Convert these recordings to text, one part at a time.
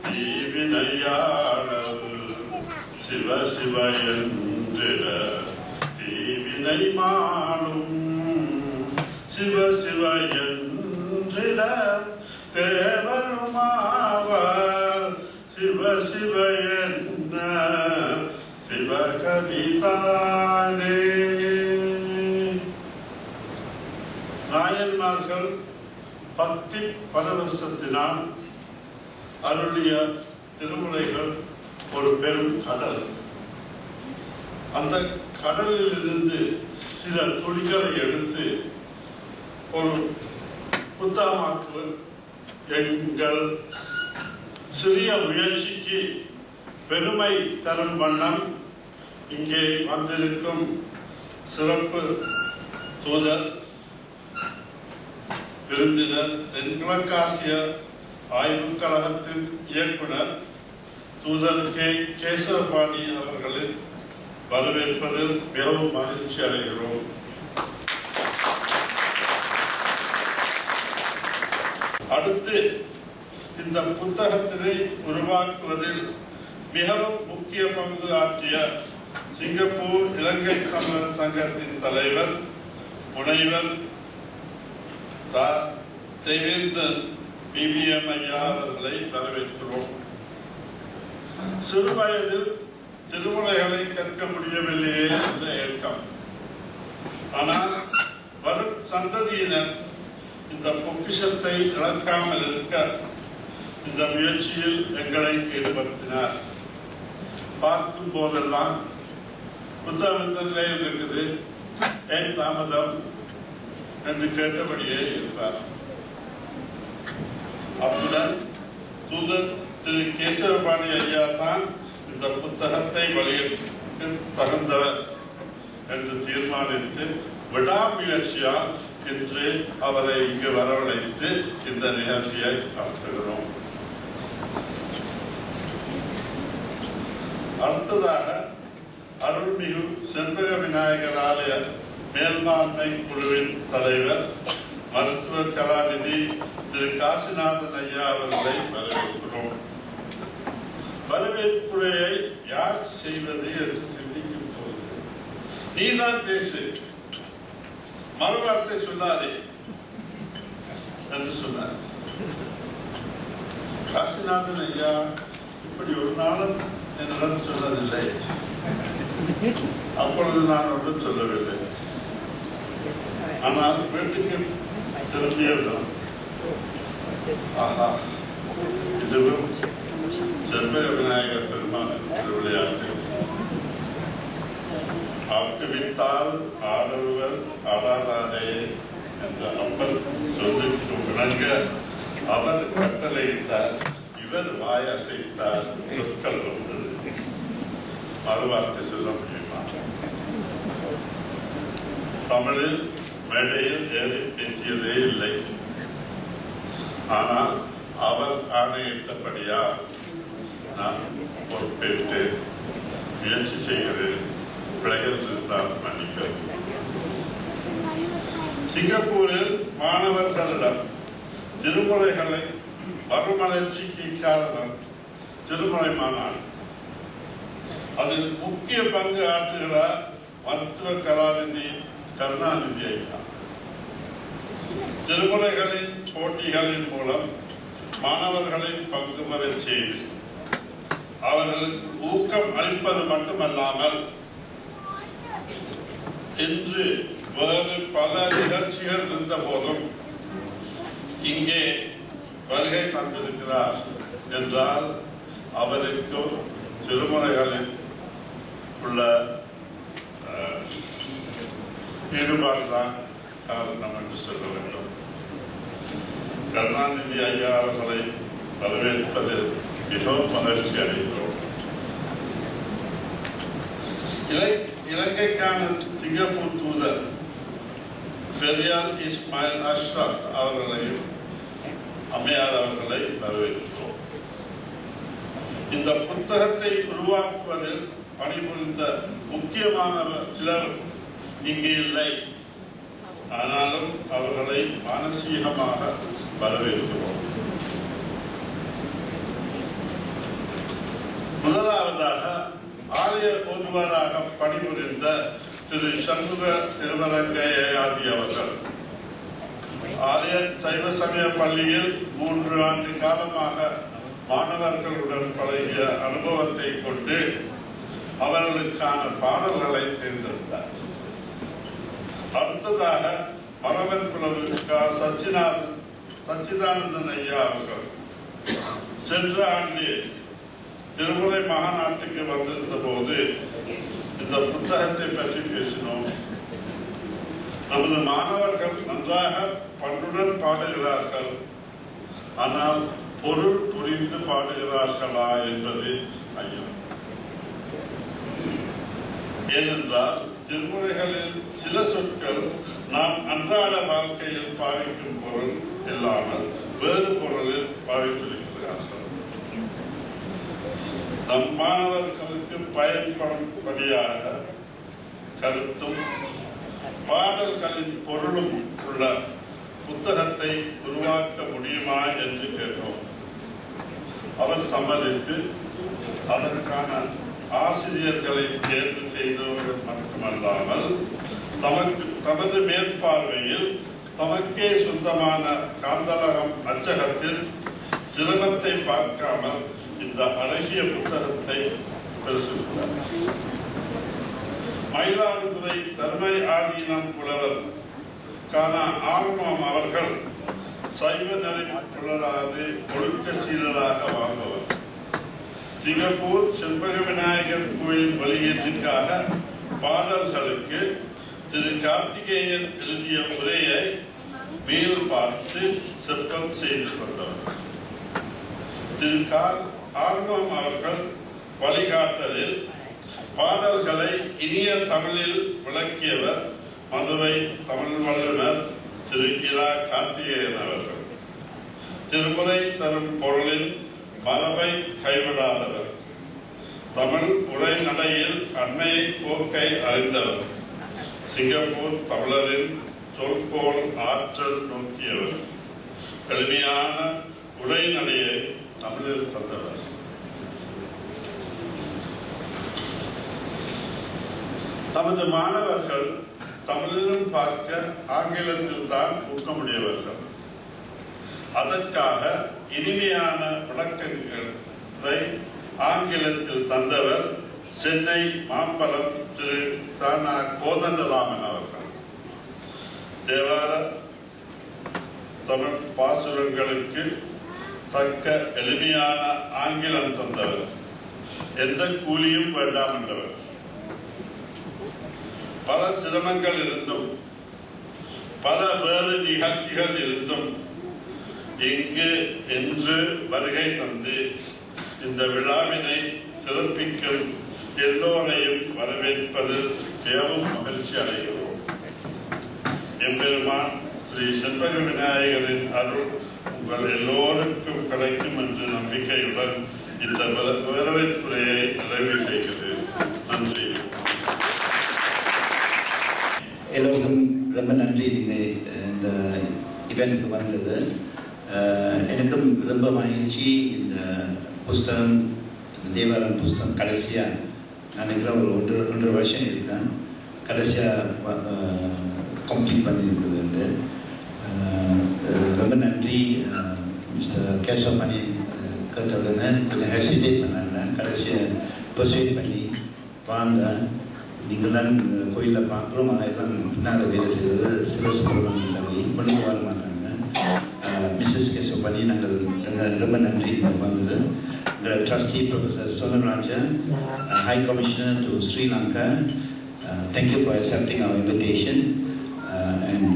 தீவினையாளர் சிவ சிவ என்றிட தீவினை மாளும் சிவ சிவ என்றிட தேவருமாவர் சிவ சிவ என்ன சிவகதிதானே. நாயன்மார்கள் பக்தி பரவசத்தினால் அருளிய திருமுறைகள் ஒரு பெரும் கடல். அந்த கடலில் இருந்து சில துளிகளை எடுத்து ஒரு புத்தகமாக்குவது எங்கள் சிறிய முயற்சிக்கு பெருமை தரும் வண்ணம் இங்கே வந்திருக்கும் சிறப்பு தூதர் விருந்தினர் தென்கிழக்காசிய ஆய்வுக் கழகத்தின் இயக்குனர் தூதர் கேசவபாணி அவர்களின் வரவேற்பதில் மிகவும் மகிழ்ச்சி அடைகிறோம். அடுத்து இந்த புத்தகத்தினை உருவாக்குவதில் மிகவும் முக்கிய பங்கு ஆற்றிய சிங்கப்பூர் இலங்கை தமிழர் சங்கத்தின் தலைவர் முனைவர் தேவேந்திரன் பிபிஎம் ஐயா அவர்களை வரவேற்கிறோம். சிறு வயதில் திருமுறைகளை கற்க முடியவில்லையே என்ற ஏற்கம். ஆனால் வரும் சந்ததியினர் இந்த பொக்கிஷத்தை இழக்காமல் இருக்க இந்த முயற்சியில் எங்களை ஈடுபடுத்தினார். பார்க்கும் போதெல்லாம் புத்தகம் இந்த நிலையில் இருக்குது, ஏன் தாமதம் என்று கேட்டபடியே இருப்பார். அத்துடன் தூதர் திரு கேசவபாணி ஐயா தான் இந்த புத்தகத்தை வெளியிட்டு தகுந்தவர் என்று தீர்மானித்து விடாமுயற்சியால் இன்று அவரை இங்கு வரவழைத்து இந்த நிகழ்ச்சியை நடத்துகிறோம். அடுத்ததாக அருள்மிகு செண்பக விநாயகர் ஆலய மேல்பான்மை குழுவின் தலைவர் மருத்துவர் கலாநிதி திரு காசிநாதன் ஐயா அவர்களை வரவேற்கிறோம். வரவேற்புரையை யார் செய்வது என்று சிந்திக்கும் போது நீதான் பேசு, மறுவார்த்தை சொல்லாதே என்று சொன்னார். காசிநாதன் ஐயா இப்படி ஒரு நாளும் என்னிடம் சொன்னதில்லை. அப்பொழுது நான் ஒன்றும் சொல்லவில்லை. ஆனால் வீட்டுக்கு திரும்பியதும் ஆஹா, இதுவும் செண்பக விநாயகர் பெருமான் திருவிளையாட்டு. ஆக்குவித்தால் ஆடவர் ஆடாதாரே என்ற அப்பல் சொல்லுக்கு விளங்க அவர் கட்டளையிட்டார், இவர் வாய் அசைத்தார். சொற்கள் வந்தது. மறுவார்த்தை சொல்ல முடியுமா? தமிழில் மேடையில் ஏறி பேசியதே இல்லை. ஆனால் அவர் ஆணையிட்டபடியா நான் பொறுப்பேற்று முயற்சி செய்கிறேன். பிழைகள் இருந்தால் மன்னிக்கவும். சிங்கப்பூரில் மாணவர்களிடம் திருமுறைகளை மறுமலர்ச்சிக்கு காரணம் திருமுறை மாநாடு. அதில் முக்கிய பங்கு ஆற்றுகிறார் மருத்துவ கலாநிதி கருணாநிதி ஐயா. திருமுறைகளின் போட்டிகளின் மூலம் மாணவர்களை பங்கு பெறச் செய்து அவர்களுக்கு ஊக்கம் அளிப்பது மட்டுமல்லாமல் இன்று வேறு பல நிகழ்ச்சிகள் இருந்த போதும் இங்கே வருகை தந்திருக்கிறார் என்றால் அவருக்கு திருமுறைகளில் உள்ள ஈடுபாடுதான் காரணம் என்று சொல்ல வேண்டும். கருணாநிதி ஐயா அவர்களை வரவேற்பதில் மிகவும் மகிழ்ச்சி அடைகிறோம். இலங்கைக்கான சிங்கப்பூர் தூதர் பெரியார் இஸ்மாயில் அஷ்ரப் அவர்களையும் அம்மையார் அவர்களை வரவேற்கிறோம். இந்த புத்தகத்தை உருவாக்குவதில் பணிபுரிந்த முக்கியமான சிலர் இங்கு இல்லை. ஆனாலும் அவர்களை மானசீகமாக வரவேற்கிறோம். முதலாவதாக ஆலய ஓதுவராக பணிபுரிந்த திரு சண்முக திருவரங்கையாதி அவர்கள் ஆலய சைவ சமய பள்ளியில் 3 ஆண்டு காலமாக மாணவர்களுடன் பழகிய அனுபவத்தை கொண்டு அவர்களுக்கான பாடல்களை தேர்ந்தெடுத்தார். அடுத்ததாக மரவன் புலவு சச்சிதானந்தன் ஐயா அவர்கள் சென்ற ஆண்டு திருமுறை மாநாட்டுக்கு வந்திருந்த போது இந்த புத்தகத்தை பற்றி பேசினோம். நமது மாணவர்கள் நன்றாக பண்புடன் பாடுகிறார்கள், ஆனால் பொருள் புரிந்து பாடுகிறார்களா என்பது ஐயம். ஏனென்றால் திருமுறைகளில் சில சொற்கள் நாம் அன்றாட வாழ்க்கையில் பாவிக்கும் பொருள் இல்லாமல் வேறு பொருளில் பாவித்திருக்கிறார்கள். நம் மாணவர்களுக்கு பயன்படும்படியாக கருத்தும் பாடல்களின் பொருளும் உள்ள புத்தகத்தை உருவாக்க முடியுமா என்று கேட்டோம். அவர் சம்மதித்து அதற்கான ஆசிரியர்களை தேர்வு செய்தவர் மட்டுமல்லாமல் தமது மேற்பார்வையில் தமக்கே சொந்தமான காந்தலகம் அச்சகத்தில் சிரமத்தை பார்க்காமல் இந்த அழகிய புத்தகத்தை பிரசுரித்தார். மயிலாடுதுறை தர்மை ஆதீனம் புலவர் ஆர்வம் அவர்கள் சைவ நெறி புலராது ஒழுக்க சீலராக வாழ்ந்தவர். சிங்கப்பூர் செண்பக விநாயகர் கோயில் வெளியீட்டிற்காக பாடல்களுக்கு திரு கார்த்திகேயன் எழுதிய உரையை மேல் பார்த்து செப்பம் செய்து கொண்டவர். திரு ஆர்வம் அவர்கள் வழிகாட்டலில் பாடல்களை இனிய தமிழில் விளக்கியவர் மதுரை தமிழ் வல்லுநர் திரு கார்த்திகேயன் அவர்கள். திருமுறை தரும் பொருளின் மரபை கைவிடாதவர், தமிழ் உரைநடையில் அண்மை போக்கை அறிந்தவர், சிங்கப்பூர் தமிழரின் சொற்கோள் ஆற்றல் நோக்கியவர், எளிமையான உரைநடையை தமிழில் தந்தவர். நமது மாணவர்கள் தமிழிலும் பார்க்க ஆங்கிலத்தில் தான் ஊக்கமுடையவர்கள். அதற்காக இனிமையான விளக்கங்களை ஆங்கிலத்தில் தந்தவர் சென்னை மாம்பலம் திரு கோதண்டராமன் அவர்கள். தேவார தமிழ் பாசுரங்களுக்கு தக்க எளிமையான ஆங்கிலம் தந்தவர், எந்த கூலியும் வேண்டாம் என்றவர். பல சிரமங்கள் இருந்தும் பல வேறு நிகழ்ச்சிகள் இருந்தும் இங்கு என்று வருகை தந்து இந்த விழாவினை சிறப்பிக்கும் எல்லோரையும் வரவேற்பது மிகவும் மகிழ்ச்சி அடைகிறோம். எம்பெருமான் ஸ்ரீ செண்பக விநாயகரின் அருள் உங்கள் எல்லோருக்கும் கிடைக்கும் என்று நம்பிக்கையுடன் இந்த வரவேற்புரையை நிறைவு செய்கிறேன். நன்றி. எல்லோருக்கும் ரொம்ப நன்றி. நீங்கள் இந்த இவெண்ட்டுக்கு வந்தது எனக்கும் ரொம்ப மகிழ்ச்சி. இந்த புஸ்தகம், இந்த தேவாரம் புஸ்தகம் கடைசியாக நான் நினைக்கிறேன் ஒரு 1.5 வருஷம் இருக்கேன், கடைசியாக கம்ப்ளீட் பண்ணியிருக்குது. ரொம்ப நன்றி. மிஸ்டர் கேசவ மணி கேட்டவுடனே கொஞ்சம் ஹெசிடேட் பண்ணேன், கடைசியாக பர்சுவேட் பண்ணி வாங்க, நீங்கள் தான் கோயிலில் பார்க்குறோம், அதெல்லாம் பின்னால் வேலை செய்தது சிவசுப்ரமணியம் தம்பி கொண்டு வர மாட்டாங்க. மிஸ்ஸஸ் கேசவ பண்ணி நாங்கள் ரொம்ப நன்றி வந்தது. எங்களோட trustee professor Sonaraja, high commissioner to Sri Lanka, thank you for accepting our invitation. And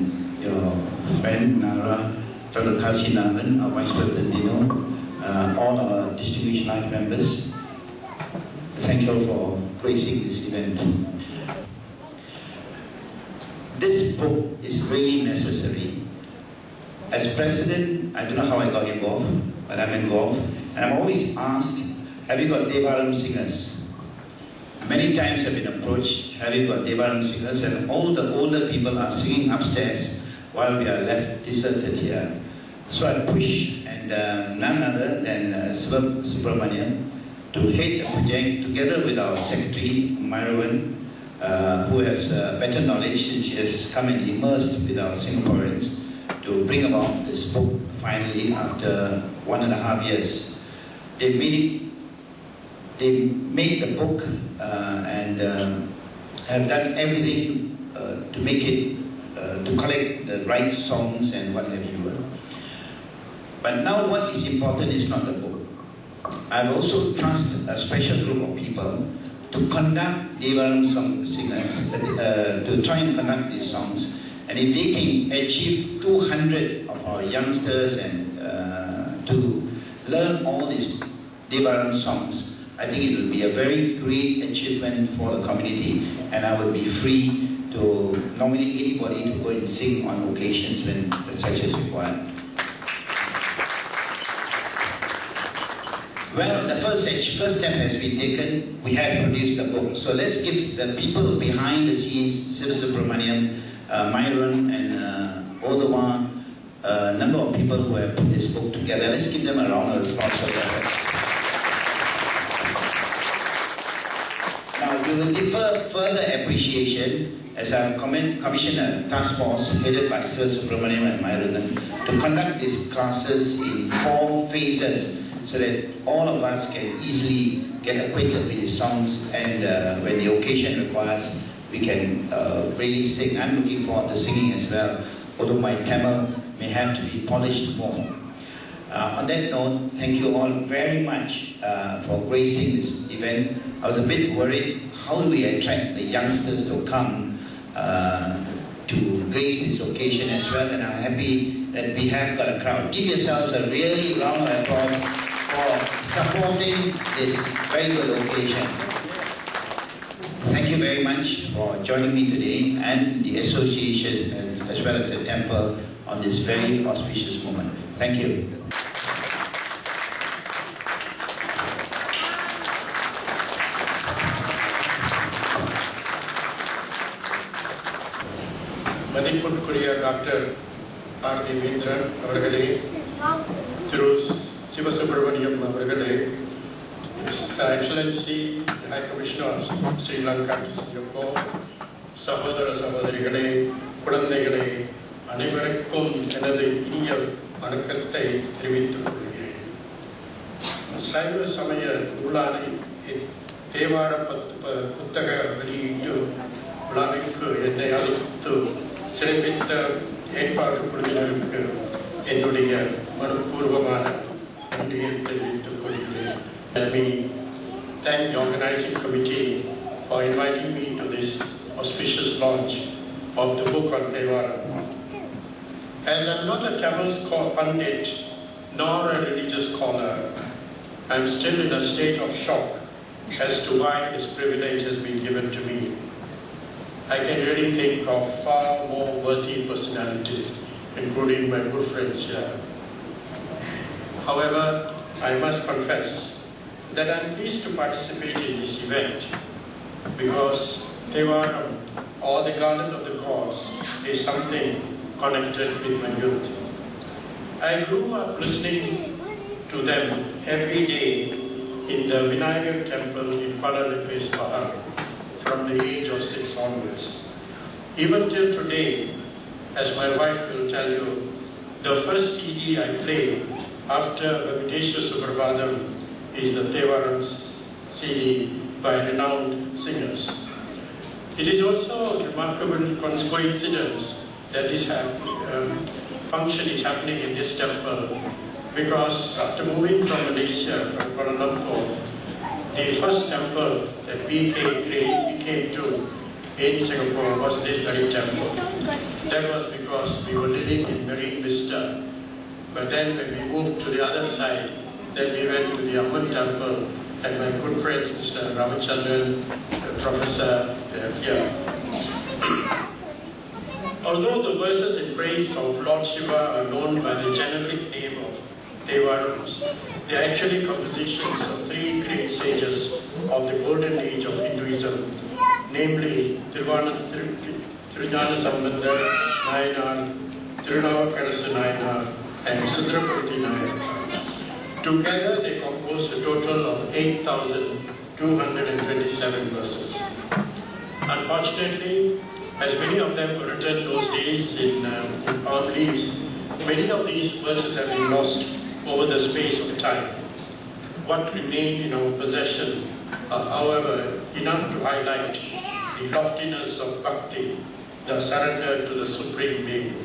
your friend Nara, Dr. Kashinathan, our Vice President Dino, all our distinguished life members, thank you all for gracing this event. This book is really necessary. As president, I don't know how I got involved, but I'm involved. And I'm always asked, have you got Thevaram singers? Many times I've been approached, have you got Thevaram singers? And all the older people are singing upstairs while we are left deserted here. So I push, and none other than Subramaniam to head the project together with our secretary, Myron, who has better knowledge since she has come and immersed with our Singaporeans to bring about this book finally after 1.5 years. They made the book and have done everything to make it, to collect the right songs and what have you. But now what is important is not the book. I've also trusted a special group of people to conduct Thevaram song singers, to try and conduct these songs. And if they can achieve 200 of our youngsters and to learn all these Thevaram songs, I think it will be a very great achievement for the community, and I will be free to nominate anybody to go and sing on occasions when such is required. Well, the first step has been taken. We have produced the book. So let's give the people behind the scenes, Siva Subramaniam, Myron, and Odawa, a number of people who have put this book together. Let's give them a round of applause for their efforts. Now, we will defer further appreciation as I have commissioned a task force headed by Siva Subramaniam and Myron to conduct these classes in 4 phases, so that all of us can easily get acquainted with the songs, and when the occasion requires, we can really sing. I'm looking forward to singing as well, although my Tamil may have to be polished more. On that note, thank you all very much for gracing this event. I was a bit worried, how do we attract the youngsters to come to grace this occasion as well, and I'm happy that we have got a crowd. Give yourselves a really round of applause for supporting this very good occasion. Thank you very much for joining me today and the association as well as the temple on this very auspicious moment. Thank you. மதிப்புக்குரிய doctor R Devendran அவர்களே, திரு சிவசுப்ரமணியம் அவர்களே, Excellency, High Commissioner of Sri Lanka to Singapore, சகோதர சகோதரிகளே, குழந்தைகளே, அனைவருக்கும் எனது இனிய வணக்கத்தை தெரிவித்துக் கொள்கிறேன். சைவ சமய நூலான தேவார புத்தக வெளியீட்டு விழாவிற்கு என்னை அழைத்து சிறப்பித்த ஏற்பாடு குழுவினருக்கு என்னுடைய மனப்பூர்வமான நன்றியை தெரிவித்துக் கொள்கிறேன். Let me thank the organizing committee for inviting me to this auspicious launch of the book on Thevaram. As I'm not a Tamil pundit nor a religious scholar, I'm still in a state of shock as to why this privilege has been given to me. I can really think of far more worthy personalities, including my good friends here. However, I must confess that I'm pleased to participate in this event because Thevaram, or the Garden of the Gods, is something connected with my youth. I grew up listening to them every day in the Vinayagar Temple in Kuala Lumpur's Pahang from the age of 6 onwards. Even till today, as my wife will tell you, the first CD I play after Venkateswara Subrabhadam is the Thevaram CD by renowned singers. It is also a remarkable coincidence that this function is happening in this temple, because after moving from Malaysia, from Kuala Lumpur, the first temple that we came to in Singapore was this very temple. That was because we were living in Marine Vista. But then when we moved to the other side, then we went to the Amman temple, and my good friends, Mr. Ramachandran, Professor, here. Although the verses in praise of Lord Shiva are known by the generic name of Thevarams, they are actually compositions of 3 great sages of the golden age of Hinduism, namely Thiruñana Sambandar Nayanar, Thirunavukkarasu Nayanar, and Sudrapurthi Nayanar. Together they compose a total of 8,227 verses. Unfortunately, as many of them were written those days in palm leaves, many of these verses have been lost over the space of time. What remained in our possession are, however, enough to highlight the loftiness of bhakti, the surrender to the Supreme Being.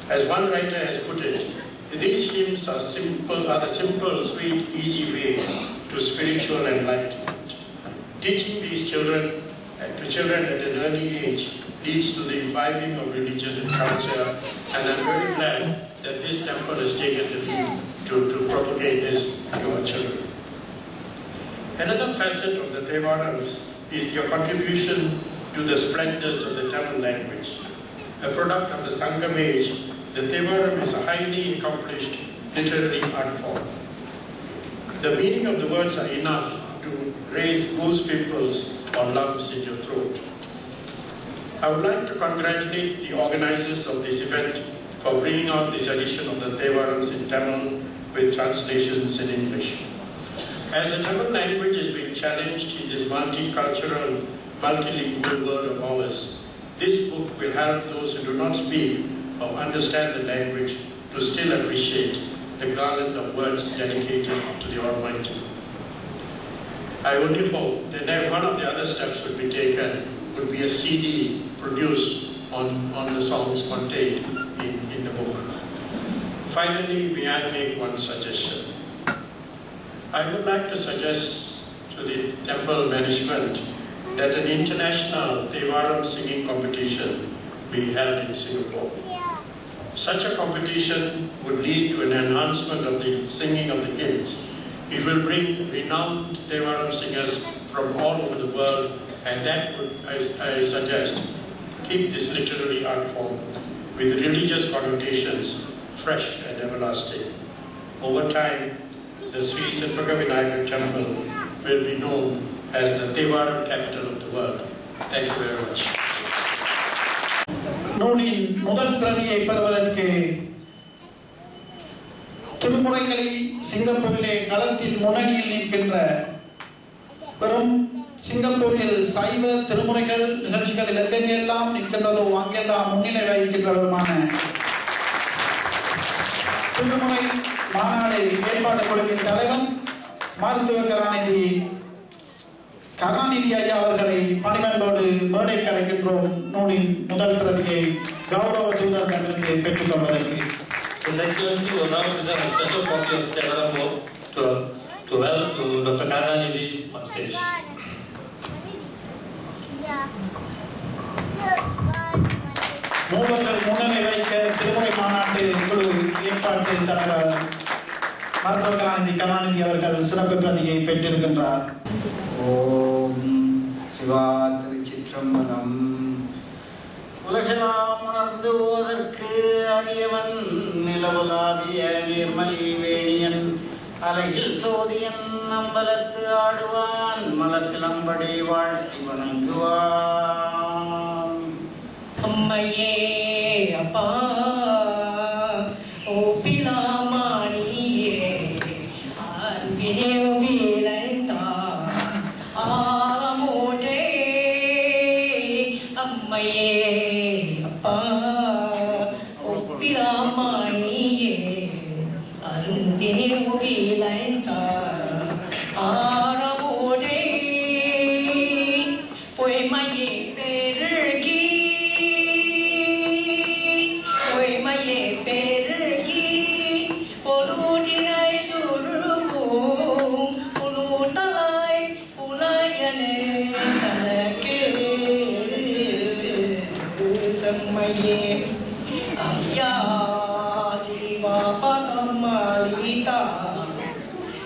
As one writer has put it, these hymns are the simple, sweet, easy way to spiritual enlightenment. Teaching these children at an early age leads to the imbibing of religion and culture, and I'm very glad that this temple has taken the lead to propagate this to our children. Another facet of the Thevarams is their contribution to the splendors of the Tamil language. A product of the Sangam age, the Thevaram is a highly accomplished literary art form. The meaning of the words are enough to raise goose pimples or lumps in your throat. I would like to congratulate the organizers of this event for bringing out this edition of the Thevarams in Tamil with translations in English. As the Tamil language is being challenged in this multicultural, multilingual world of ours, this book will help those who do not speak or understand the language to still appreciate the garland of words dedicated to the Almighty. I only hope that one of the other steps would be taken would be a CD produced on the songs contained in the book. Finally, may I make one suggestion? I would like to suggest to the temple management that an international Thevaram singing competition be held in Singapore. Such a competition would lead to an enhancement of the singing of the hymns. It will bring renowned Thevaram singers from all over the world, and that would, I suggest, keep this literary art form with religious connotations fresh and everlasting. Over time, the Singapore Senpaga Vinayagar Temple will be known as the Thevaram capital of the world. Thank you very much. நூலின் முதல் பிரதியை பெறுவதற்கு திருமுறைகளை சிங்கப்பூரிலே களத்தில் முன்னணியில் நிற்கின்ற பெரும் சிங்கப்பூரில் சைவ திருமுறைகள் நிகழ்ச்சிகளில் எங்கெல்லாம் நிற்கின்றதோ அங்கெல்லாம் முன்னிலை வகிக்கின்றவருமான திருமுறை மாநாடு ஏற்பாடு குழுவின் தலைவர் மருத்துவ கருணாநிதி ஐயா அவர்களை பணிவன்போடு மேடைக்கு அழைக்கின்றோம். நூலின் முதல் பிரதியை கௌரவ தூதரிடமிருந்து பெற்றுக் கொள்வதற்கு. His Excellency will now present a special copy of Thevaram Book to Dr. Karnanidhi on stage. மூவர்கள் முன்னிலை வைக்க திருமுறை மாநாட்டு குழு ஏற்பாட்டு தலைவர் மருத்துவ கருணாநிதி அவர்கள் சிறப்பு பிரதியை பெற்றிருக்கின்றார். ஓம் சிவா திருச்சிற்றம்பலம். உலகெல்லாம் உணர்ந்து ஓதற்கு அறியவன் நிலவுலாவிய நீர்மலி வேணியன் அலையில் சோதியன் அம்பலத்து ஆடுவான் மலசிலம்படி வாழ்த்தி வணங்குவான். அம்மையே அப்பா ஓ பிலாமணியே அன்பினே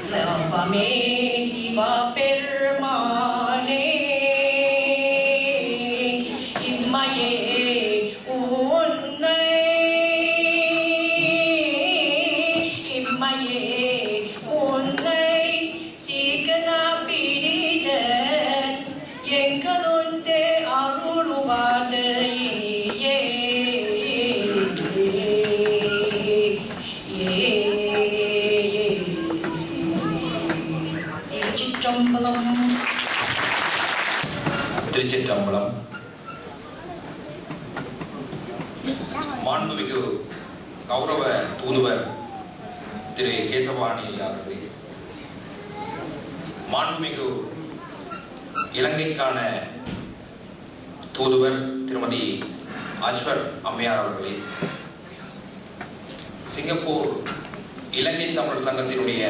Salvame Siva permane Immaye unnai Immaye unnai Sikana piridan Yenkalunte aruluvadai திருச்சிற்றம்பலம். திருச்சிற்றம்பலம். மாண்புமிகு கௌரவ தூதுவர் திரு கேசவாணி அவர்களே, மாண்புமிகு இலங்கைக்கான தூதுவர் திருமதி அஸ்வர் அம்மையார் அவர்களே, சிங்கப்பூர் இலங்கை தமிழ் சங்கத்தினுடைய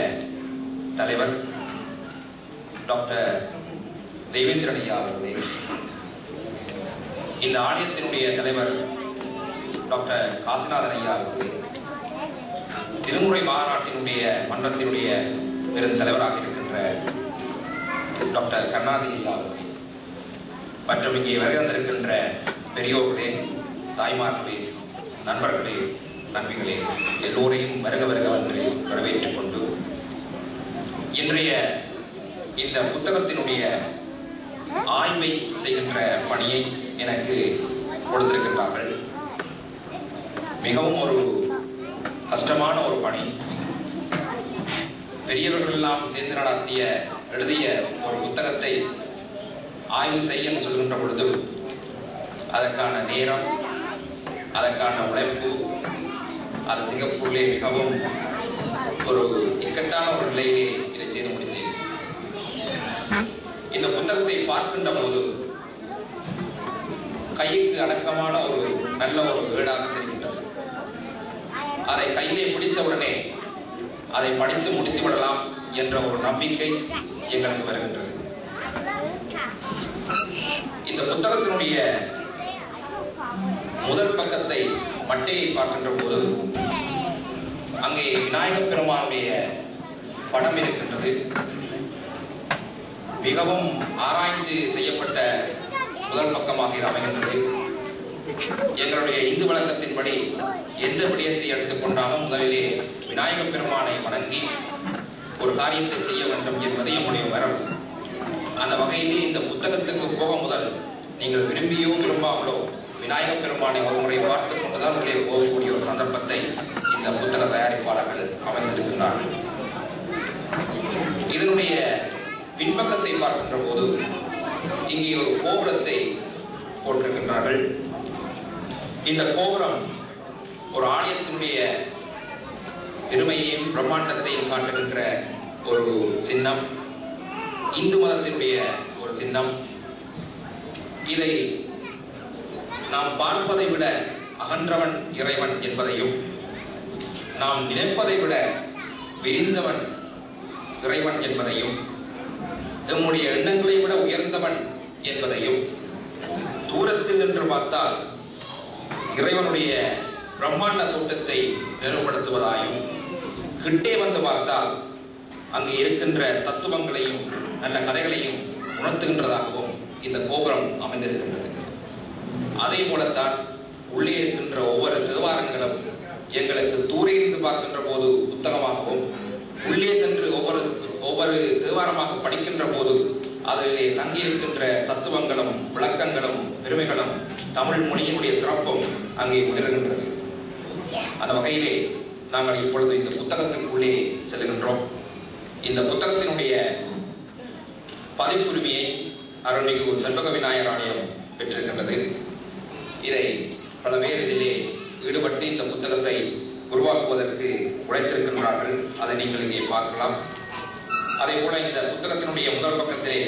தலைவர் டாக்டர் தேவேந்திரன் ஐயா அவர்களே, இந்த ஆலயத்தினுடைய தலைவர் டாக்டர் காசிநாதன் ஐயா அவர்களே, திருமுறை மாநாட்டினுடைய மன்றத்தினுடைய பெருந்தலைவராக இருக்கின்ற டாக்டர் கருணாநிதி ஐயா அவர்களே, மற்றும் இங்கே வருகை தந்திருக்கின்ற பெரியோர்களே, தாய்மார்களே, நண்பர்களே, நண்பிகளே, எல்லோரையும் வருக வருக வந்து வரவேற்றுக் கொண்டு இன்றைய இந்த புத்தகத்தினுடைய ஆய்வை செய்கின்ற பணியை எனக்கு கொடுத்திருக்கின்றார்கள். மிகவும் ஒரு கஷ்டமான ஒரு பணி. பெரியவர்கள் எல்லாம் சேர்ந்து எழுதிய ஒரு புத்தகத்தை ஆய்வு செய்ய சொல்கின்ற பொழுது அதற்கான நேரம், அதற்கான உழைப்பு, அது சிங்கப்பூரிலே மிகவும் ஒரு இக்கட்டான ஒரு நிலையிலே இதை செய்து முடித்தேன். இந்த புத்தகத்தை பார்க்கின்ற போது கைக்கு அடக்கமான ஒரு நல்ல ஒரு ஏடாக தெரிகின்றது. அதை கையிலே பிடித்தவுடனே அதை படித்து முடித்து விடலாம் என்ற ஒரு நம்பிக்கை எங்களுக்கு வருகின்றது. இந்த புத்தகத்தினுடைய முதல் பக்கத்தை மட்டையை பார்க்கின்ற போது அங்கே விநாயகப் பெருமானுடைய படம் இருக்கின்றது. மிகவும் ஆராய்ந்து செய்யப்பட்ட முதல் பக்கமாக இது அமைகின்றது. எங்களுடைய இந்து வழக்கத்தின்படி எந்த விடயத்தை எடுத்துக்கொண்டாலும் முதலிலே விநாயகப் பெருமானை வணங்கி ஒரு காரியத்தை செய்ய வேண்டும் என்பது நம்முடைய வரவு. அந்த வகையிலே இந்த புத்தகத்துக்கு போக முதல் நீங்கள் விரும்பியோ விரும்பாமலோ விநாயகப் பெருமானை ஒரு முறை பார்த்துக் கொண்டுதான் உள்ளே போகக்கூடிய ஒரு சந்தர்ப்பத்தை இந்த புத்தக தயாரிப்பாளர்கள் அமைந்திருக்கின்றார்கள். இதனுடைய பின்பக்கத்தை பார்க்கின்ற போது இங்கே ஒரு கோபுரத்தை போட்டிருக்கின்றார்கள். இந்த கோபுரம் ஒரு ஆலயத்தினுடைய பெருமையையும் பிரம்மாண்டத்தையும் காட்டுகின்ற ஒரு சின்னம், இந்து மதத்தினுடைய ஒரு சின்னம். இதை நாம் பார்ப்பதை விட அகன்றவன் இறைவன் என்பதையும், நாம் நினைப்பதை விட விரிந்தவன் இறைவன் என்பதையும், நம்முடைய எண்ணங்களை விட உயர்ந்தவன் என்பதையும், தூரத்தில் நின்று பார்த்தால் இறைவனுடைய பிரம்மாண்ட தோட்டத்தை நினைவுபடுத்துவதாயும், கிட்டே வந்து பார்த்தால் அங்கு இருக்கின்ற தத்துவங்களையும் நல்ல கதைகளையும் உணர்த்துகின்றதாகவும் இந்த கோபுரம் அமைந்திருக்கின்றது. அதே போலத்தான் உள்ளே இருக்கின்ற ஒவ்வொரு தேவாரங்களும் எங்களுக்கு தூரே இருந்து பார்க்கின்ற போது புத்தகமாகவும், உள்ளே சென்று ஒவ்வொரு தேவாரமாக படிக்கின்ற போது அதிலே தங்கியிருக்கின்ற தத்துவங்களும் விளக்கங்களும் பெருமைகளும் தமிழ் மொழியினுடைய சிறப்பும் அங்கே உணர்கின்றது. அந்த வகையிலே நாங்கள் இப்பொழுது இந்த புத்தகத்திற்குள்ளே செல்கின்றோம். இந்த புத்தகத்தினுடைய பதிப்புரிமையை அருள்மிகு செண்பக விநாயகர் ஆலயம் பெற்றிருக்கின்றது. இதை பல பேர் இதிலே ஈடுபட்டு இந்த புத்தகத்தை உருவாக்குவதற்கு உழைத்திருக்கின்றார்கள். அதை நீங்கள் இங்கே பார்க்கலாம். அதே போல இந்த புத்தகத்தினுடைய முதல் பக்கத்திலே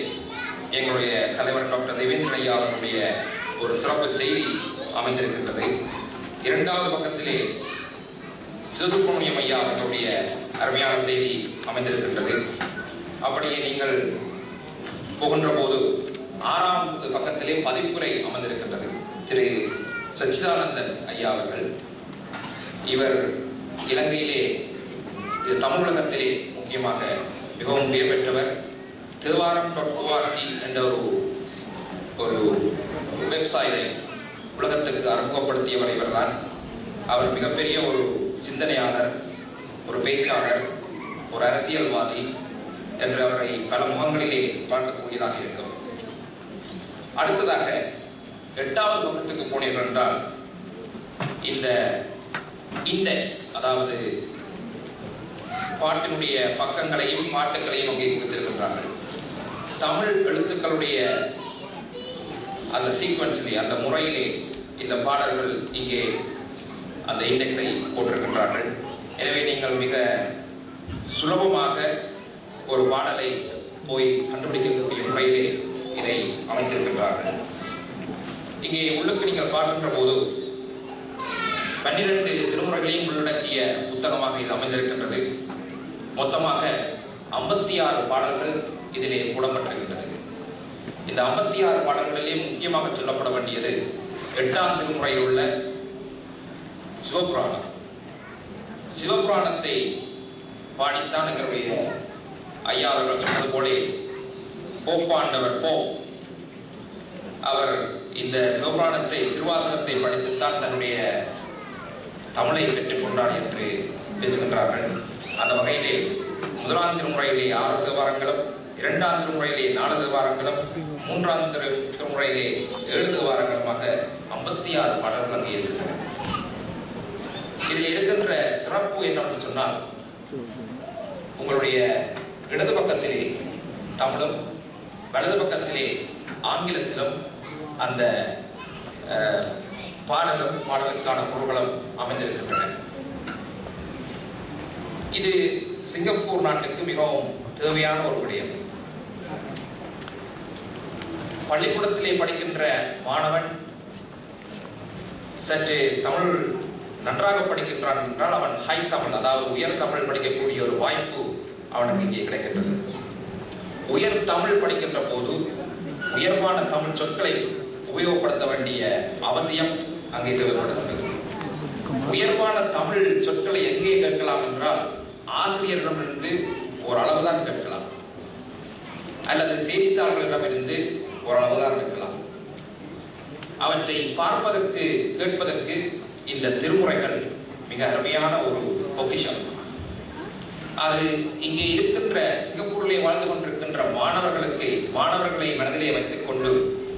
எங்களுடைய தலைவர் டாக்டர் தேவேந்திரன் ஐயா அவர்களுடைய ஒரு சிறப்பு செய்தி அமைந்திருக்கின்றது. இரண்டாவது பக்கத்திலே சிவசுப்ரமணியம் ஐயா அவர்களுடைய அருமையான செய்தி அமைந்திருக்கின்றது. அப்படியே நீங்கள் போகின்ற போது ஆறாவது பக்கத்திலே பதிப்புரை அமைந்திருக்கின்றது. திரு சச்சிதானந்தன் ஐயா அவர்கள், இவர் இலங்கையிலே தமிழகத்திலே முக்கியமாக மிகவும் பெயர் பெற்றவர். thevaram.org என்ற ஒரு வெப்சைட்டை உலகத்திற்கு அறிமுகப்படுத்தியவர் இவர்தான். அவர் மிகப்பெரிய ஒரு சிந்தனையாளர், ஒரு பேச்சாளர், ஒரு அரசியல்வாதி என்று அவரை பல முகங்களிலே பார்க்கக்கூடியதாக இருக்கும். அடுத்ததாக 8வது பக்கத்துக்கு போனீர்கள் என்றால் இந்த இண்டெக்ஸ், அதாவது பாட்டினுடைய பக்கங்களையும் பாட்டுகளையும் அங்கே கொடுத்திருக்கின்றார்கள். தமிழ் எழுத்துக்களுடைய அந்த சீக்வன்ஸிலே, அந்த முறையிலே இந்த பாடல்கள் இங்கே அந்த இண்டெக்ஸை போட்டிருக்கின்றார்கள். எனவே நீங்கள் மிக சுலபமாக ஒரு பாடலை போய் கண்டுபிடிக்கக்கூடிய முறையிலே இதை அமைத்திருக்கின்றார்கள். இங்கே உள்ளுக்கு நீங்கள் பார்க்கின்ற போது 12 திருமுறைகளையும் உள்ளடக்கிய புத்தகமாக இது அமைந்திருக்கின்றது. மொத்தமாக 56 பாடல்கள் இதிலே போடப்பட்டிருக்கின்றது. இந்த 56 பாடல்களிலே முக்கியமாக சொல்லப்பட வேண்டியது 8ஆம் திருமுறையில் உள்ள சிவபுராணம். சிவபுராணத்தை பாடித்தான் எங்களுடைய ஐயா அவர்கள் சொன்னது போல போப்பாண்டவர் அவர் இந்த சிவபுராணத்தை, திருவாசகத்தை படித்துத்தான் தன்னுடைய தமிழை பெற்றுக் கொண்டார் என்று பேசுகின்றார்கள். அந்த வகையிலே 1ஆம் திருமுறையிலே 6 தேவாரங்களும், 2ஆம் திருமுறையிலே 4 தேவாரங்களும், 3ஆம் திருமுறையிலே 7 தேவாரங்களுமாக 56 பாடல்கள் அங்கே இருக்கின்றன. இதில் இருக்கின்ற சிறப்பு என்னவென்று சொன்னால், உங்களுடைய இடது பக்கத்திலே தமிழும் வலது பக்கத்திலே ஆங்கிலத்திலும் அந்த பாடலுக்கான பொருள்களும் அமைந்திருக்கின்றன. இது சிங்கப்பூர் நாட்டுக்கு மிகவும் தேவையான ஒரு விடயம். பள்ளிக்கூடத்திலே படிக்கின்ற மாணவன் சற்று தமிழ் நன்றாக படிக்கின்றான் என்றால் அவன் ஹை தமிழ், அதாவது உயர் தமிழ் படிக்கக்கூடிய ஒரு வாய்ப்பு அவனுக்கு இங்கே கிடைக்கின்றது. உயர் தமிழ் படிக்கின்ற போது உயர்வான தமிழ் சொற்களை உபயோகப்படுத்த வேண்டிய அவசியம் அங்கே தேவைப்படுகின்றது. உயர்வான தமிழ் சொற்களை எங்கே கேட்கலாம் என்றால் ஆசிரியர்களிடமிருந்து ஓரளவுதான் கேட்கலாம், அல்லது செய்தித்தாள்களிடமிருந்து ஓரளவுதான் கேட்கலாம். அவற்றை பார்ப்பதற்கு, கேட்பதற்கு இந்த திருமுறைகள் மிக அருமையான ஒரு பொக்கிஷம். அது இங்கே இருக்கின்ற சிங்கப்பூரிலே வாழ்ந்து கொண்டிருக்கின்ற மாணவர்களை மனதிலே வைத்துக் கொண்டு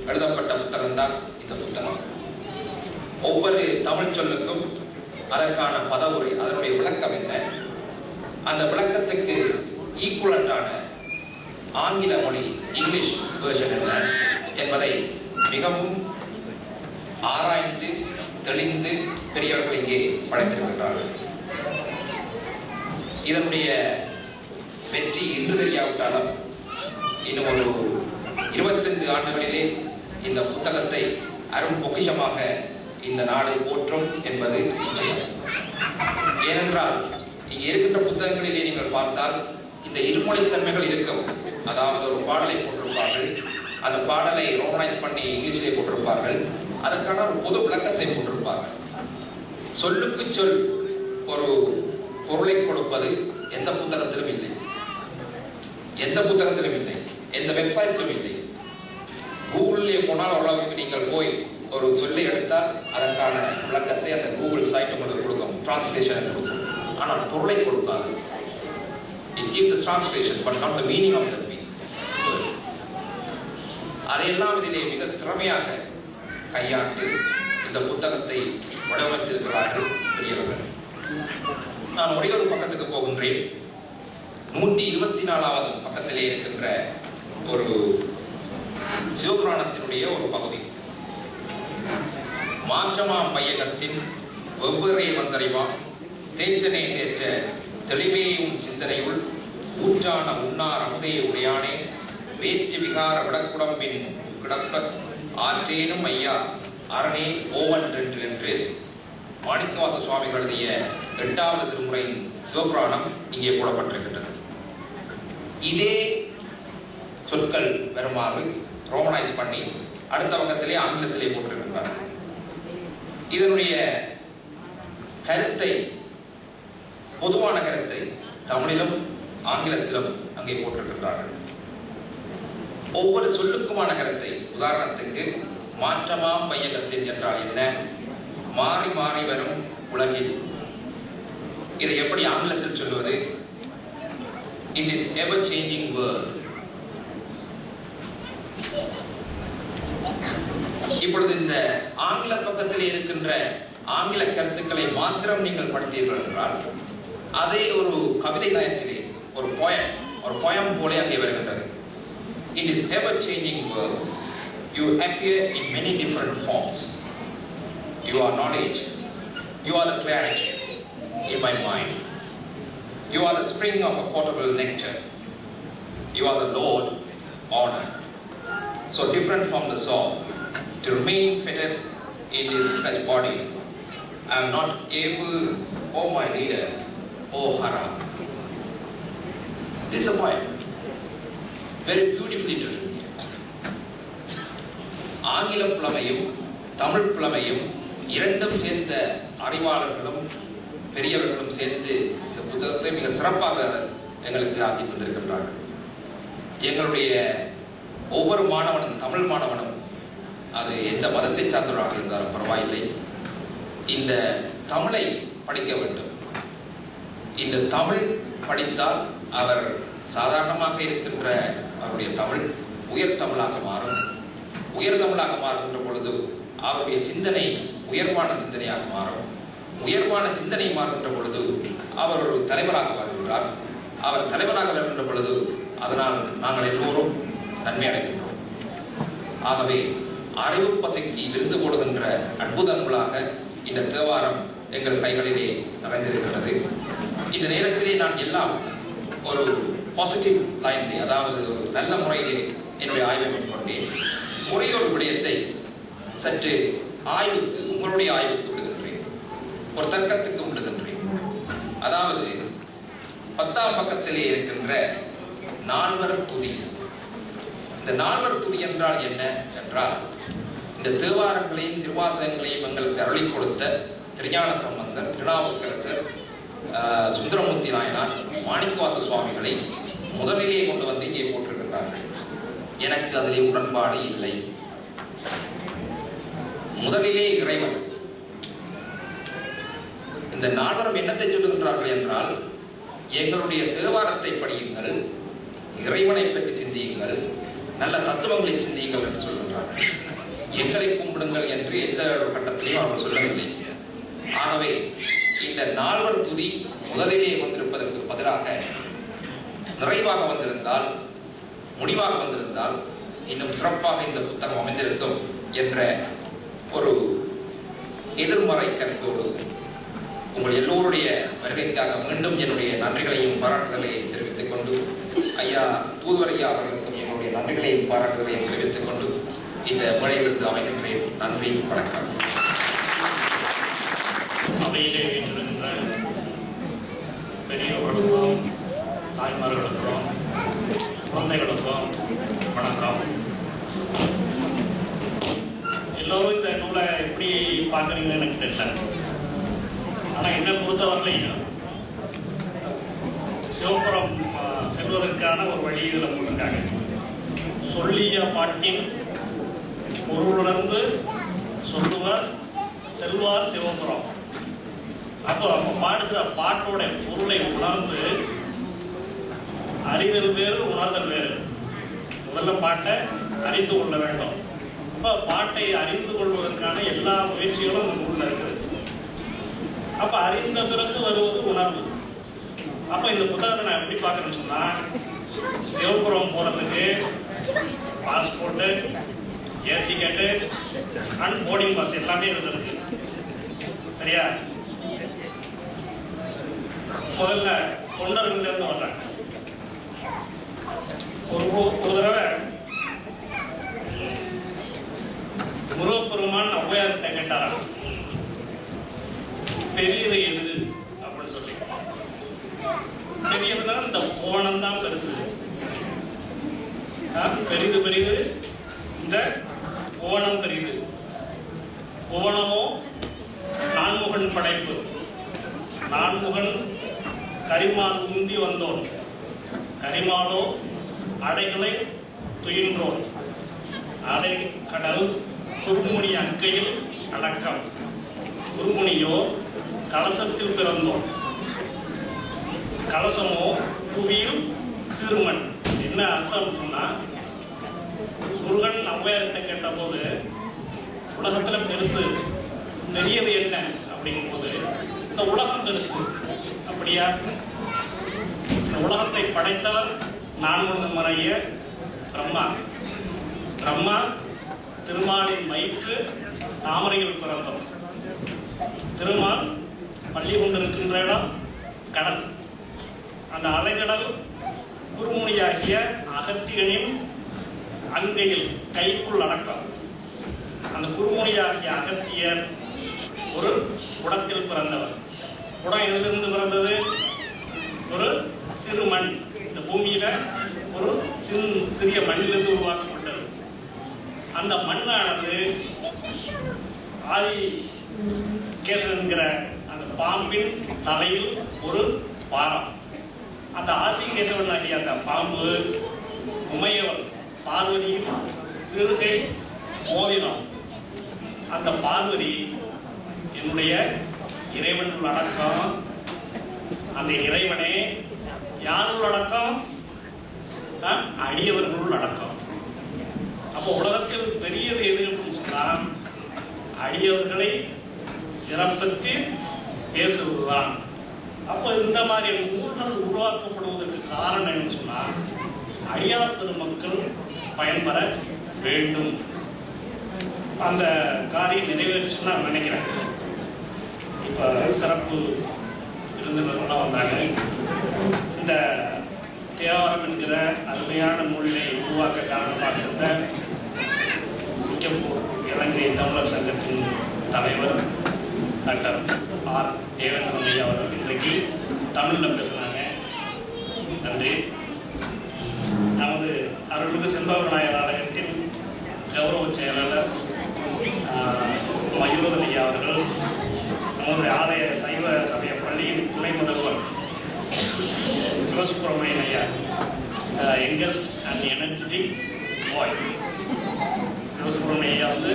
எழுதப்பட்ட புத்தகம் தான் இந்த புத்தகம். ஒவ்வொரு தமிழ் சொல்லுக்கும் அதற்கான பதவுரை, அதனுடைய விளக்கம் என்ன, அந்த விளக்கத்துக்கு ஈக்குவலண்டான ஆங்கில மொழி, இங்கிலீஷ் வெர்ஷன் என்ன என்பதை மிகவும் ஆராய்ந்து தெளிந்து பெரியவர்கள் இங்கே படைத்திருக்கின்றார்கள். இதனுடைய வெற்றி இன்று தெரியாவிட்டாலும் இன்னும் ஒரு 25 ஆண்டுகளிலே இந்த புத்தகத்தை அரும் பொக்கிஷமாக இந்த நாடு போற்றும் என்பது நிச்சயம். ஏனென்றால் இங்கே இருக்கின்ற புத்தகங்களிலே நீங்கள் பார்த்தால் இந்த இருமொழித்தன்மைகள் இருக்கும். அதாவது ஒரு பாடலை போட்டிருப்பார்கள், அந்த பாடலை ரோமனைஸ் பண்ணி இங்கிலீஷிலே போட்டிருப்பார்கள், அதற்கான ஒரு பொது விளக்கத்தை போட்டிருப்பார்கள். சொல்லுக்கு சொல் ஒரு பொருளை கொடுப்பது எந்த புத்தகத்திலும் இல்லை, எந்த புத்தகத்திலும் இல்லை, எந்த வெப்சைட்டிலும் இல்லை. கூகுளிலே போனால் ஓரளவுக்கு நீங்கள் போய் ஒரு சொல்லை எடுத்தால் அதற்கான விளக்கத்தை அந்த கூகுள் சைட் உங்களுக்கு கொடுக்கும், டிரான்ஸ்லேஷன் கொடுக்கும். ஆனால் பொருளை கொடுக்காது. It gives the translation but not the meaning of the meaning. அதையெல்லாம் இதிலே மிக திறமையாக கையாண்டு இந்த புத்தகத்தை வடிவமைத்திருக்கிறார்கள் பெரியவர்கள். நான் ஒரே ஒரு பக்கத்துக்கு போகின்றேன். 124வது பக்கத்திலே இருக்கின்ற ஒரு சிவபுராணத்தினுடைய ஒரு பகுதி. மாற்றமாம் மையகத்தின் வெவ்வேறே வந்தறிவான் தேற்றனே தேற்ற தெளிவேயும் சிந்தனையுள் ஊற்றான உண்ணார் அமுதே உடையானே வேற்று விகார விடக்குடம்பின் கிடப்ப ஆற்றேனும் ஐயா அரணே ஓவன் என்று மாணிக்கவாச சுவாமிகள் எழுதிய 8வது திருமுறையின் சிவபுராணம் இங்கே போடப்பட்டிருக்கின்றது. இதே சொற்கள் வருமாறு ரோமனைஸ் பண்ணி அடுத்த பக்கத்திலே ஆங்கிலத்திலே போட்டிருக்கின்றார். இதனுடைய கருத்தை, பொதுவான கருத்தை தமிழிலும் ஆங்கிலத்திலும் அங்கே போட்டிருக்கின்றார்கள். ஒவ்வொரு சொல்லுக்குமான கருத்தை, உதாரணத்துக்கு மாற்றமாம் மையகத்தின் என்றால் என்ன, மாறி மாறி வரும் உலகில், இதை எப்படி ஆங்கிலத்தில் சொல்லுவது, in this ever changing world. இப்பொழுது இந்த ஆங்கில பக்கத்தில் இருக்கின்ற ஆங்கில கருத்துக்களை மாத்திரம் நீங்கள் படித்தீர்கள் என்றால் அதே ஒரு கவிதை நயத்திலே ஒரு போயம் போல அங்கே வருகின்றது. in this ever-changing world, you appear in many different forms. You are knowledge. You are the clarity in my mind. You are the spring of a potable nectar. You are the Lord, honor. So different from the soul. To remain fettered in this flesh body, I am not able, oh my leader, oh Hara. This is a poem. Very beautifully written. ஆங்கில புலமையும் தமிழ் புலமையும் இரண்டும் சேர்ந்த அறிவாளர்களும் பெரியவர்களும் சேர்ந்து இந்த புத்தகத்தை மிக சிறப்பாக எங்களுக்கு ஆக்கி தந்திருக்கின்றார்கள். எங்களுடைய ஒவ்வொரு மாணவனும், தமிழ் மாணவனும், அது எந்த மதத்தை சார்ந்தவராக இருந்தாலும் பரவாயில்லை, இந்த தமிழை படிக்க வேண்டும். இந்த தமிழ் படித்தால் அவர் சாதாரணமாக இருக்கின்ற அவருடைய தமிழ் உயர் தமிழாக மாறும். உயர் தமிழாக மாறுகின்ற பொழுது அவருடைய சிந்தனை உயர்வான சிந்தனையாக மாறும். உயர்வான சிந்தனை மாறுகின்ற பொழுது அவர் ஒரு தலைவராக வருகின்றார். அவர் தலைவராக வருகின்ற பொழுது அதனால் நாங்கள் எல்லோரும் நன்மை அடைகின்றோம். ஆகவே அறிவு பசைக்கு விருந்து போடுகின்ற அற்புத நூலாக இந்த தேவாரம் எங்கள் கைகளிலே நிறைந்திருக்கிறது. இந்த நேரத்திலே நான் எல்லாம் ஒரு பாசிட்டிவ் லைனிலே, அதாவது ஒரு நல்ல முறையிலே என்னுடைய ஆய்வை மேற்கொண்டேன். முறையோடு விடயத்தை சற்று ஆய்வுக்கு, உங்களுடைய ஆய்வுக்கு விடுகின்றேன், ஒரு தர்க்கத்துக்கு விடுகின்றேன். அதாவது 10ஆம் பக்கத்திலே இருக்கின்ற நால்வர் துதி. இந்த நால்வர் துதி என்றால் என்ன என்றால், இந்த தேவாரங்களையும் திருவாசகங்களையும் எங்களுக்கு அருளி கொடுத்த திருஞான சம்பந்தர், திருநாவுக்கரசர், சுந்தரமூர்த்தி நாயனார், மாணிக்கவாச சுவாமிகளை முதலிலே கொண்டு வந்து இங்கே போட்டிருக்கிறார்கள். எனக்கு அதிலே உடன்பாடு இல்லை. முதலிலே இறைவன். இந்த நால்வரும் என்னத்தை சொல்லுகின்றார்கள் என்றால், எங்களுடைய தேவாரத்தை படியுங்கள், இறைவனை பற்றி சிந்தியுங்கள், நல்ல தத்துவங்களை சிந்தியுங்கள் என்று சொல்கின்றார்கள். எங்களை கும்பிடுங்கள் என்று எந்த கட்டத்திலையும் அவர்கள் சொல்லவில்லை. ஆகவே இந்த நால்வர் துதி முதலிலே வந்திருப்பதற்கு பதிலாக நிறைவாக வந்திருந்தால், முடிவாக வந்திருந்தால் இன்னும் சிறப்பாக இந்த புத்தகம் அமைந்திருக்கும் என்ற ஒரு எதிர்மறை கருத்தோடு உங்கள் எல்லோருடைய வருகைக்காக மீண்டும் என்னுடைய நன்றிகளையும் பாராட்டுதலையும் தெரிவித்துக் கொண்டு, ஐயா தூதுவரையா அவர்களுக்கும் என்னுடைய நன்றிகளையும் பாராட்டுதலையும் தெரிவித்துக் கொண்டு இந்த மழையிலிருந்து அமைகின்றேன். நன்றி, வணக்கம். அவையிலே வீற்றிருக்கின்ற பெரியவர்களுக்கும் தாய்மார்களுக்கும் குழந்தைகளுக்கும் வணக்கம். எல்லோரும் இந்த நூலை எப்படி பார்க்குறீங்கன்னு எனக்கு தெரியல. ஆனால் என்னை பொறுத்தவரையிலையும் சிவபுரம் செல்வதற்கான ஒரு வழி இதில் போட்டிருக்காங்க. சொல்லிய பாட்டின் பொருளுணர்ந்து சொல்லுவர் செல்வார் சிவபுரம். அப்போ அவங்க பாடுகிற பாட்டோட பொருளை உணர்ந்து அறிதல் வேறு, உணர்தல் வேறு. முதல்ல பாட்டை அறிந்து கொள்ள வேண்டும். அப்போ பாட்டை அறிந்து கொள்வதற்கான எல்லா முயற்சிகளும் இந்த நூலில் இருக்குது. அப்போ அறிந்த பிறகு வருவது உணர்வு. அப்போ இந்த புத்தகத்தை நான் எப்படி பார்க்குறேன்னு சொன்னால், சிவபுரம் போகிறதுக்கு passport, air ticket and boarding pass எல்லாமே இருந்திருக்கு. சரியா? முதல்ல தொண்டர்களிலிருந்து வர்றாங்க. ஒரு தடவை முருகப்பெருமான் ஔவையார்கிட்ட கேட்டாராம், பெரியது எது அப்படின்னு சொல்லி. பெரியதுன்னா இந்த ஓணம் தான் பெருசு. பெரிது பெரிது இந்த ஓணம் பெரிது. ஓணமோ நான்முகன் படைப்பு. நான்முகன் கரிமான் உந்தி வந்தோன், கரிமானோ அடைகளை துயின்றோன், அடை கடல் குறுமுனி அக்கையில் அடக்கம், குறுமுனியோ கலசத்தில் பிறந்தோன், கலசமோ புவியில் சிறுமன். என்ன அர்த்தம் சொன்னா, முருகன் ஔவையார்கிட்ட கேட்ட போது உலகத்துல பெருசு பெரியது என்ன அப்படிங்கும் போது இந்த உலகம் பெருசு. அப்படியா? இந்த உலகத்தை படைத்தவர் நான்முகன் மறைய பிரம்மா. பிரம்மா திருமாலின் வயிற்று தாமரையில் பிறந்தவர். திருமால் பள்ளி கொண்டிருக்கின்ற இடம் கடல். அந்த அலைகடல் குறுமுனியாகிய அகத்தியனின் அங்கையில் கைக்குள் அடக்கம். அந்த குறுமுனியாகிய அகத்தியர் ஒரு குடத்தில் பிறந்தவர். குடம் எதிலிருந்து பிறந்தது? ஒரு சிறு மண். இந்த பூமியில ஒரு சிறிய மண்ணிலிருந்து உருவாக்கப்பட்டது. அந்த மண்ணானது ஆதி கேசன் என்கிற அந்த பாம்பின் தலையில் ஒரு பாரம். அந்த ஆசிகேசவன் ஆகிய அந்த பாம்பு உமையவன் பார்வதியின் சிறுகை மோதினம். அந்த பார்வதி என்னுடைய இறைவனுள் அடக்கம். அந்த இறைவனே யாருள் அடக்கம்? அடியவர்களுள் அடக்கம். அப்போ உலகத்தில் பெரியது எது அப்படின்னு சொன்னால் அடியவர்களை சிறப்பித்து பேசுவதுதான். அப்போ இந்த மாதிரி நூல்கள் உருவாக்கப்படுவதற்கு காரணம் என்னன்னு சொன்னால் அடியார் பெருமக்கள் பயன்பெற வேண்டும். அந்த காரியம் நிறைவேற்றுன்னு நான் நினைக்கிறேன். இப்போ சிறப்பு விருந்தினர்கள்லாம் வந்தாங்க. இந்த தேவாரம் என்கிற அருமையான நூலினை உருவாக்க காரணமாக இருந்த சிங்கப்பூர் இலங்கை தமிழர் சங்கத்தின் தலைவர் டாக்டர் ஆர் தேவேந்திரன் ஐயா அவர்கள் இன்றைக்கு தமிழில் பேசுனாங்க. நன்றி. நமது அருள்மிகு செண்பக விநாயகர் ஆலயத்தின் கௌரவ செயலாளர் மயூரன் ஐயா அவர்கள், நம்முடைய ஆலய சைவ சமய பள்ளியின் துணை முதல்வர் சிவசுப்பிரமணியன் ஐயா, யங்கஸ்ட் அண்ட் எனர்ஜெட்டிக் பாய் சிவசுப்பிரமணியன் ஐயா வந்து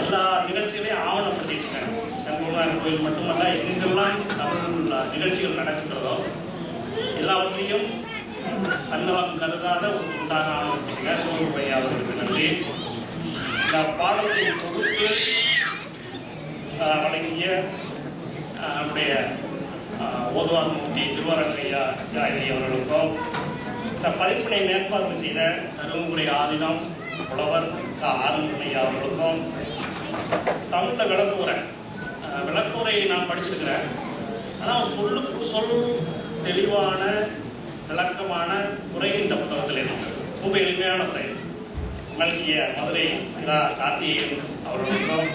எல்லா நிகழ்ச்சிகளையும் ஆவணப்படுத்திட்டு இருக்காங்க. செம்பகநாதர் கோயில் மட்டுமல்ல, எங்கெல்லாம் தமிழ் நிகழ்ச்சிகள் நடக்கின்றதோ எல்லாவற்றையும் தன்னலம் கருதாத ஒரு உண்டாக ஆவணப்படுத்திருக்க சிவகுரு ஐயா அவர்களுக்கு நன்றி. இந்த பாடலின் தொகுப்பு வழங்கிய நம்முடைய ஓதுவார் மூர்த்தி திருவரங்கையா அவர்களுக்கும், இந்த பதிப்பினை மேற்பார்வை செய்த தருமபுரி ஆதீனம் புலவர் ஆறுமுனையா அவர்களுக்கும், தமிழில் விளக்குரை நான் படிச்சிருக்கிறேன். ஆனால் சொல்லுக்கு சொல் தெளிவான விளக்கமான உரை இந்த புத்தகத்தில் இருக்கு. ரொம்ப எளிமையான உரை நல்கிய மதுரை கார்த்திகேயன் அவர்களுக்கும்,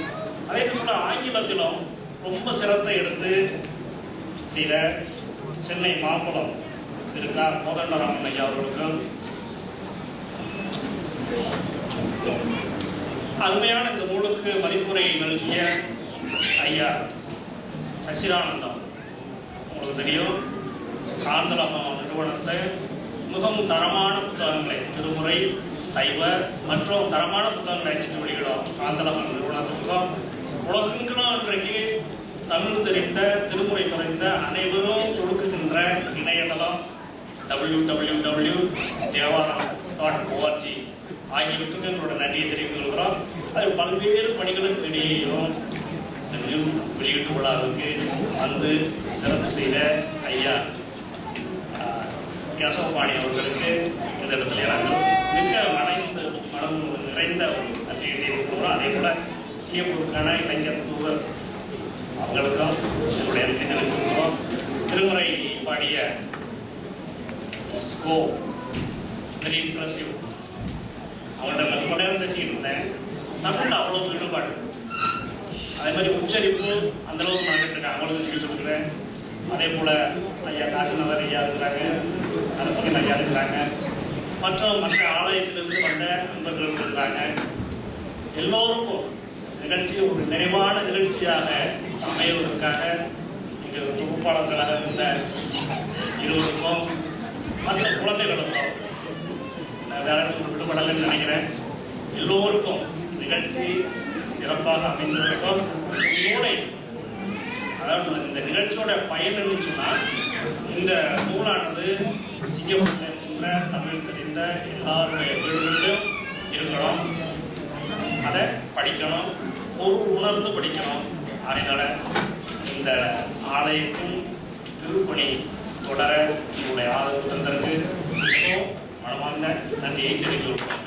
அதே போல ஆங்கிலத்திலும் ரொம்ப சிரத்தை எடுத்து செய்த சென்னை மாம்பழம் இருக்கா கோதண்டராமன் ஐயா அவர்களுக்கும், அருமையான இந்த நூலுக்கு மதிப்புரை நல்கிய ஐயா சச்சிதானந்தம். உங்களுக்கு தெரியும், காந்தலகம் நிறுவனத்தை மிகவும் தரமான புத்தகங்களை திருமுறை சைவ மற்றும் தரமான புத்தகங்களை அச்சிட்டு வெளியிடும் காந்தலகம் நிறுவனத்திற்கும், உலகெங்கிலும் இன்றைக்கு தமிழ் தெரிந்த திருமுறை குறைந்த அனைவரும் சொடுக்குகின்ற இணையதளம் www.thevaram.org ஆகியவற்றுக்கு எங்களோட நன்றியை தெரிவித்துக் கொள்கிறோம். அதில் பல்வேறு பணிகளுக்கு இடையேயும் வெளியீட்டு விழாவுக்கு வந்து சிறப்பு செய்த ஐயா கேசவபாணி அவர்களுக்கு இந்த இடத்துல நாங்கள் மிக மனம் நிறைந்த ஒரு நன்றியை தெரிவித்துக்கிறோம். அதே போல சிங்கப்பூருக்கான இளைஞர் தூதர் அவங்களுக்கும் என்னுடைய நன்றி தெரிவித்துக்கிறோம். திருமுறை பாடிய வெரி இம்ப்ரெசிவ். அவங்கள்ட்ட ரொம்ப நேரம் பேசிக்கிட்டு இருந்தேன். தமிழில் அவ்வளோ ஈடுபாடு, அதே மாதிரி உச்சரிப்பு அந்த அளவுக்கு நடந்துட்டு இருக்காங்க. அவங்களுக்கு சொல்லி கொடுக்குறேன். அதே போல ஐயா காசிநாதர் ஐயா இருக்கிறாங்க, நரசிங்கன் ஐயா இருக்கிறாங்க, மற்ற ஆலயத்திலிருந்து வந்த நண்பர்கள் இருக்கிறாங்க. எல்லோருக்கும் நிகழ்ச்சி ஒரு நிறைவான நிகழ்ச்சியாக அமைவதற்காக எங்கள் தொகுப்பாளர்களாக இருந்த இருவருக்கும் மற்ற குழந்தைகளுக்கும் வேற விடுபடலன்னு நினைக்கிறேன். எல்லோருக்கும் நிகழ்ச்சி சிறப்பாக அமைந்திருக்கும். நூலை, அதாவது இந்த நிகழ்ச்சியோட பயன் என்னன்னு சொன்னால், இந்த நூலானது சிங்கப்பூரில் இருக்கின்ற தமிழ் தெரிந்த எல்லாருடைய வீடுகளிலும் இருக்கணும். அதை படிக்கணும், பொருள் உணர்ந்து படிக்கணும். அதனால இந்த ஆலயத்தின் திருப்பணி தொடர உங்களுடைய ஆதரவு தந்ததற்கு மிகவும் மனமார்ந்த நன்றி. நன்றியை தெரிவித்துள்ளோம்.